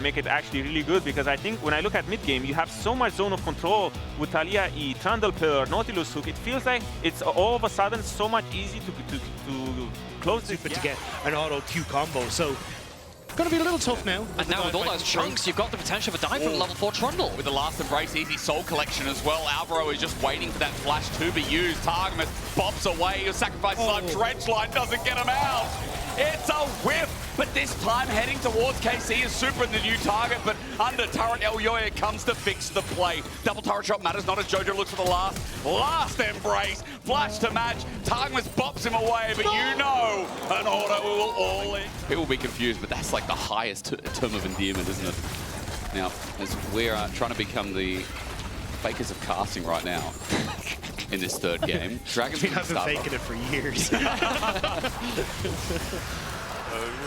make it actually really good, because I think when I look at mid game, you have so much zone of control with Talia E, Trundle Pillar, Nautilus Hook. It feels like it's all of a sudden so much easy to close this. To get an auto Q combo. So going to be a little tough now. And now with all those chunks, you've got the potential for dive from level 4 Trundle. With the last Embrace Easy Soul Collection as well, Alvaro is just waiting for that flash to be used. Targamas bops away, he'll sacrifice Dredge Line, doesn't get him out. It's a whiff, but this time heading towards KC is Super in the new target, but under turret, Elyoya comes to fix the play. Double turret shot matters not as Jojo looks for the last Embrace. Flash to match, Targamas bops him away, but you know an auto will all in. People will be confused, but that's like the highest term of endearment, isn't it? Now, as we're trying to become the fakers of casting right now in this third game. Dragon's been faking it for years.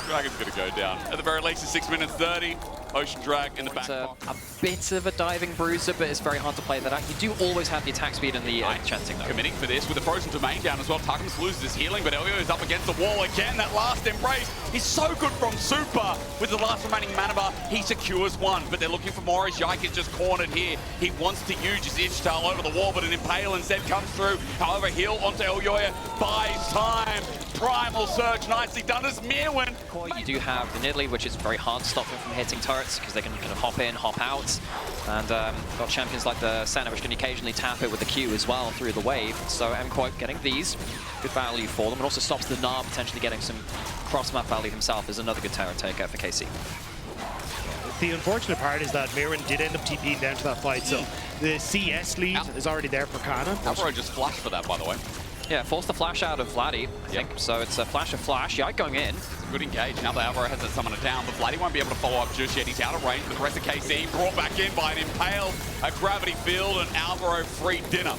Dragon's going to go down. At the very least, it's 6 minutes 30. Ocean Drag in the back. A bit of a diving bruiser, but it's very hard to play that out. You do always have the attack speed and the chancing though. Committing for this with the frozen domain down as well. Targamas loses his healing, but Elio is up against the wall again. That last Embrace is so good from Super. With the last remaining mana bar, he secures one, but they're looking for more as Yike is just cornered here. He wants to use his Itch Tail over the wall, but an Impale instead comes through. However, heal onto Elyoya, buys time. Primal Surge, nicely done as Mirwin. You do have the Nidalee, which is very hard to stop them from hitting turrets because they can kind of hop in, hop out. And got champions like the Senna, which can occasionally tap it with the Q as well through the wave. So MKOI getting these, good value for them. It also stops the Gnar potentially getting some cross-map value himself. Is another good turret taker for KC. The unfortunate part is that Mirwin did end up TPing down to that fight, so the CS lead is already there for Kana. Alvaro just flashed for that, by the way. Yeah, forced the flash out of Vladdy, I think. So it's a flash of flash. Yike going in. Good engage. Now that Alvaro has that summoner down, but Vladdy won't be able to follow up just yet. He's out of range, but the rest of KC brought back in by an Impale, a Gravity Field, and Alvaro free dinner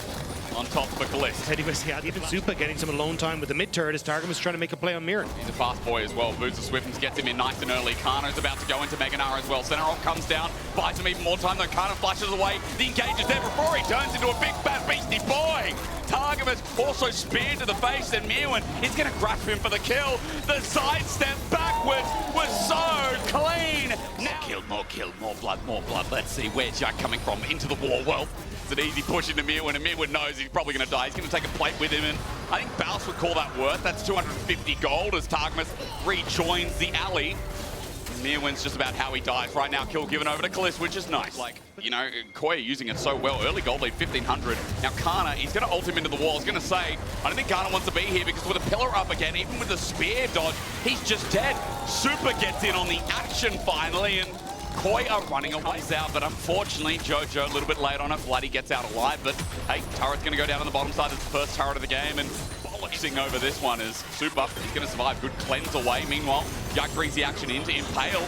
on top for Kalist. Teddy was even Super getting some alone time with the mid turret as Targamas trying to make a play on Mirren. He's a fast boy as well. Boots the Swiftens, gets him in nice and early. Kano's about to go into Mega Gnar as well. Centerol comes down, buys him even more time, though Kana flashes away. The engage is there before he turns into a big bad beastie boy. Targamas also speared to the face, and Mirwin is going to grab him for the kill. The sidestep backwards was so clean. Now more blood, more blood. Let's see where's Jack coming from into the wall. Well, it's an easy push into Mirwin, and Mirwin knows he's probably going to die. He's going to take a plate with him, and I think Baus would call that worth. That's 250 gold as Targamas rejoins the alley. Mirwin's just about how he dies right now. Kill given over to Kalist, which is nice. Like, you know, Koya using it so well. Early gold lead, 1,500. Now Kana, he's going to ult him into the wall. He's going to say, I don't think Kana wants to be here because with a pillar up again, even with the spear dodge, he's just dead. Super gets in on the action finally, and Koi are running away out, but unfortunately, Jojo a little bit late on it. Vladdy gets out alive, but hey, turret's going to go down on the bottom side. It's the first turret of the game, and bollocksing over this one is Super. He's going to survive. Good cleanse away. Meanwhile, Yak brings the action into Impale.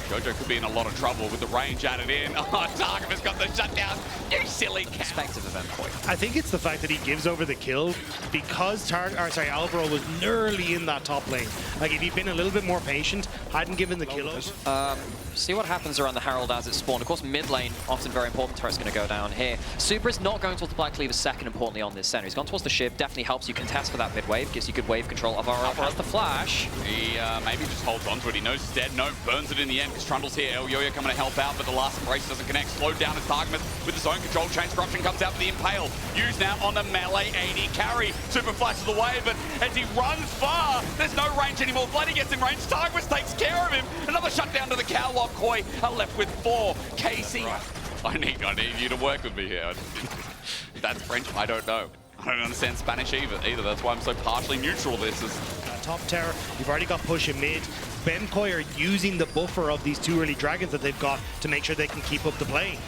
Jojo could be in a lot of trouble with the range added in. Oh, Targamas got the shutdown. You silly cat. Perspective of MKOI. I think it's the fact that he gives over the kill because Alvaro was nearly in that top lane. Like, if he'd been a little bit more patient, hadn't given the kill over. See what happens around the Herald as it spawned. Of course, mid lane, often very important. Turret's going to go down here. Super is not going towards the Black Cleaver second, importantly, on this center. He's gone towards the ship. Definitely helps you contest for that mid wave. Gives you good wave control. Alvaro has the flash. He maybe just holds on to it. He knows he's dead. No, burns it in the end because Trundle's here. Elyoya coming to help out, but the last Embrace doesn't connect. Slowed down as Targamas with his own control. Chain Corruption comes out for the Impale. Used now on the melee AD carry. Super flashes away, but as he runs far, there's no range anymore. Vladdy gets in range. Targamas takes care of him. Another shutdown to the Cowlock. Koi are left with 4. KC. I need you to work with me here. If that's French, I don't know. I don't understand Spanish either. That's why I'm so partially neutral. This is top tower. You've already got push in mid. MKOI are using the buffer of these 2 early dragons that they've got to make sure they can keep up the play.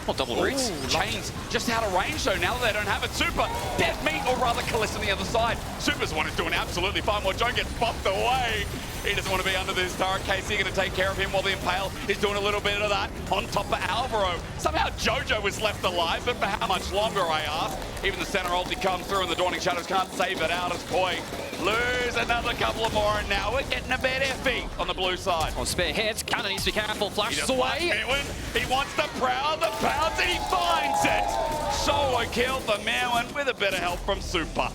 Well, double roots. Chains just out of range, though, now that they don't have it. Super, death meat, or rather Kalist on the other side. Super's the one who's doing absolutely fine while Joan gets bopped away. He doesn't want to be under this turret. KC going to take care of him while the Impale is doing a little bit of that on top of Alvaro. Somehow Jojo was left alive, but for how much longer, I ask? Even the center ulti comes through and the Dawning Shadows can't save it out as Koi lose another couple of more, and now we're getting a bit iffy on the blue side. On spear hits, Kana needs to be careful, flashes away. He wants the prowl, the pounce, and he finds it. Solo kill for Mirwin with a bit of help from Super.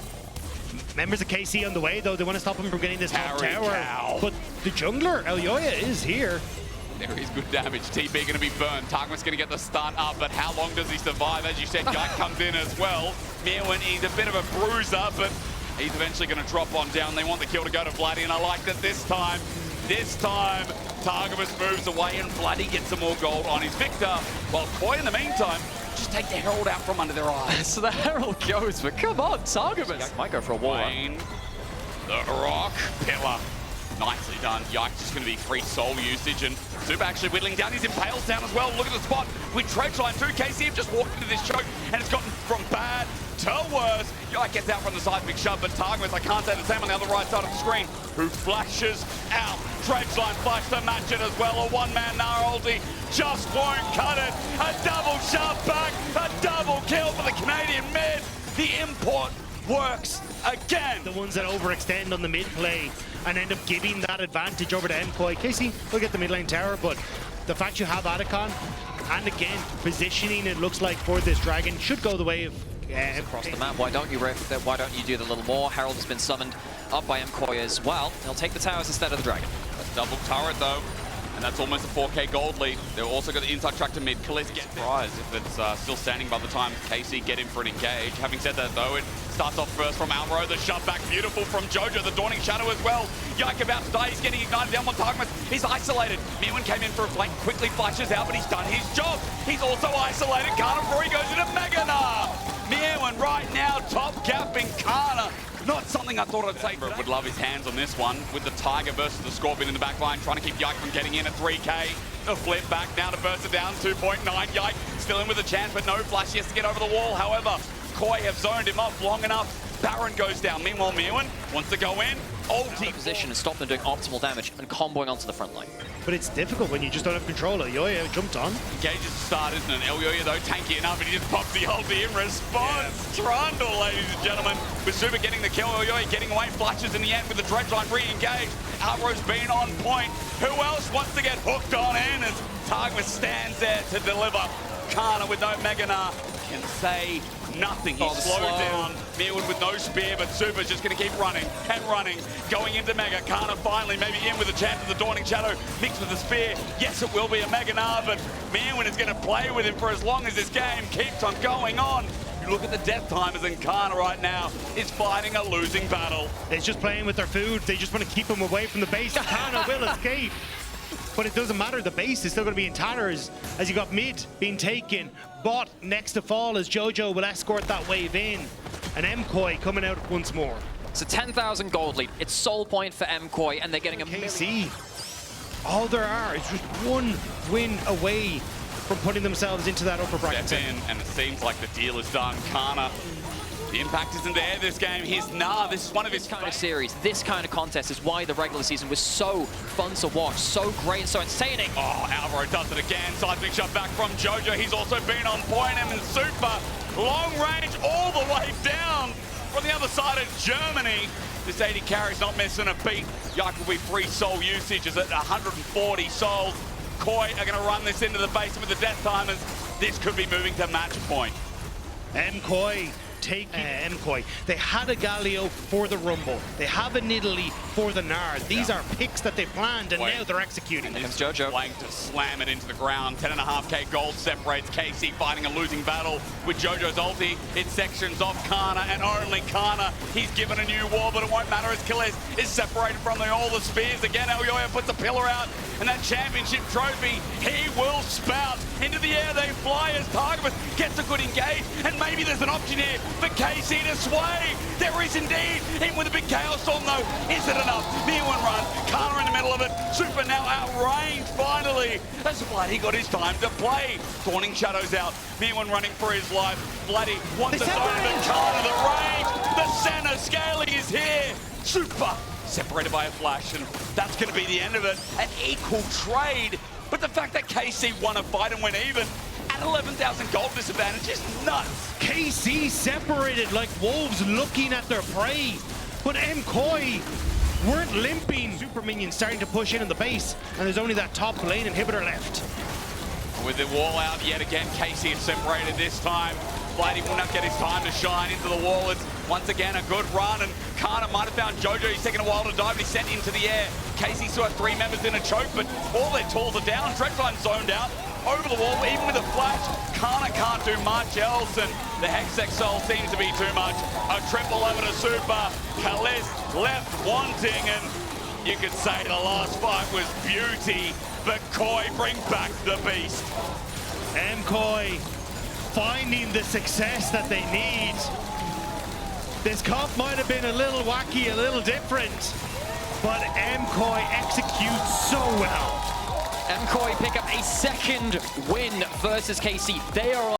Members of KC on the way, though. They want to stop him from getting this top tower. Cow. But the jungler, Elyoya, is here. There is good damage. TP going to be burned. Targum's going to get the stun up, but how long does he survive? As you said, Yike comes in as well. Mirwin, he's a bit of a bruiser, but he's eventually going to drop on down. They want the kill to go to Vladdy, and I like that this time, Targumus moves away and Vladdy gets some more gold on his Victor, while Koi in the meantime just take the Herald out from under their eyes. So the Herald goes, but come on, Targumus might go for a wall. The rock pillar. Nicely done. Yike just going to be free soul usage, and Super actually whittling down his Impales down as well. Look at the spot with Dredgeline too. KC have just walked into this choke, and it's gotten from bad to worse. Yike gets out from the side, big shove, but Targumus, I can't say the same on the other right side of the screen, who flashes out. Dredgeline flash to match it as well. A one-man Nara ulti just won't cut it. A double shove back, a double kill for the Canadian mid. The import works again. The ones that overextend on the mid play and end up giving that advantage over to MKOI. KC will get the mid lane tower, but the fact you have Adacon, and again, positioning it looks like for this dragon should go the way of across the map. Why don't you riff? Why don't you do the little more? Herald has been summoned up by MKOI as well. He'll take the towers instead of the dragon. That's double turret though, and that's almost a 4K gold lead. They've also got the inside track to mid. Kalist gets surprised if it's still standing by the time KC get in for an engage. Having said that though, it starts off first from Alvaro, the shove back beautiful from Jojo, the Dawning Shadow as well. Yike about to die, he's getting ignited down on Targumus. He's isolated. Mirwin came in for a flank, quickly flashes out, but he's done his job. He's also isolated Kana before he goes into Meganar. Mirwin right now top gapping Kana. Not something I thought I'd say. Would love his hands on this one with the Tiger versus the Scorpion in the back line, trying to keep Yike from getting in at 3K. A flip back now to burst it down, 2.9. Yike still in with a chance, but no flash. He has to get over the wall. However, Koi have zoned him off long enough. Baron goes down. Meanwhile, Mirwin wants to go in. Ulti position and stop them doing optimal damage and comboing onto the front line. But it's difficult when you just don't have control. Yoyo jumped on. Engage is the start, isn't it? Elyoya though, tanky enough, and he just pops the ulti in response. Yes. Trundle, ladies and gentlemen, with Super getting the kill. Elyoya getting away, flashes in the end with the Dredgeline re-engaged. Alvaro's been on point. Who else wants to get hooked on in as Targumus stands there to deliver? Kana with no Meganar can say nothing. He's slowed down. Mirwin with no spear, but Super's just going to keep running and running. Going into Mega. Kana finally maybe in with a chance of the Dawning Shadow mixed with the spear. Yes, it will be a Meganar, but Mirwin is going to play with him for as long as this game keeps on going on. You look at the death timers, and Kana right now is fighting a losing battle. It's just playing with their food. They just want to keep him away from the base. Kana will escape. But it doesn't matter, the base is still going to be in tatters as you got mid being taken. Bot next to fall as Jojo will escort that wave in. And MKOI coming out once more. It's a 10,000 gold lead. It's soul point for MKOI, and they're getting a KC. All there are is just one win away from putting themselves into that upper bracket. Step in, and it seems like the deal is done. Kana, the impact isn't there this game. Here's Nah. This is one of his kind of series. This kind of contest is why the regular season was so fun to watch, so great and so entertaining. Oh, Alvaro does it again. Seismic shot back from Jojo. He's also been on point. And Super, long range all the way down from the other side of Germany. This 80 carry's not missing a beat. Yike will be free soul usage is at 140 souls. Koi are going to run this into the base with the death timers. This could be moving to match point. MKOI taking MKOI. They had a Galio for the Rumble. They have an Italy for the Nard. These are picks that they planned, and now they're executing. Here comes Jojo. Flank to slam it into the ground. 10.5k gold separates KC fighting a losing battle with Jojo's ulti. It sections off Kana, and only Kana. He's given a new wall, but it won't matter as Kalist is separated from all the spears. Again, Elyoya puts a pillar out, and that championship trophy, he will spout. Into the air they fly as Targumus gets a good engage, and maybe there's an option here for KC to sway. There is indeed. In with a big Chaos Storm though. Is it enough? Mirwin run. Kana in the middle of it. Super now outranged finally. As Vladdy got his time to play. Dawning Shadows out. Mirwin running for his life. Vladdy wants to zone, but Kana the range. The center scaling is here. Super separated by a flash, and that's going to be the end of it. An equal trade. But the fact that KC won a fight and went even at 11,000 gold disadvantage is nuts. KC separated like wolves looking at their prey. But MKOI weren't limping. Super minions starting to push in the base, and there's only that top lane inhibitor left. With the wall out yet again, KC is separated this time. Vladdy will not get his time to shine into the wall. It's once again a good run, and Kana might have found Jojo. He's taking a while to dive, but he's sent into the air. Casey still has 3 members in a choke, but all their tools are down. Dreadfine zoned out. Over the wall, even with a flash, Kana can't do much else, and the Hextech Soul seems to be too much. A triple over to Super. Kalist left wanting, and you could say the last fight was beauty, but Koi brings back the beast. MKOI finding the success that they need. This comp might have been a little wacky, a little different, but MKOI executes so well. MKOI pick up a second win versus KC. They are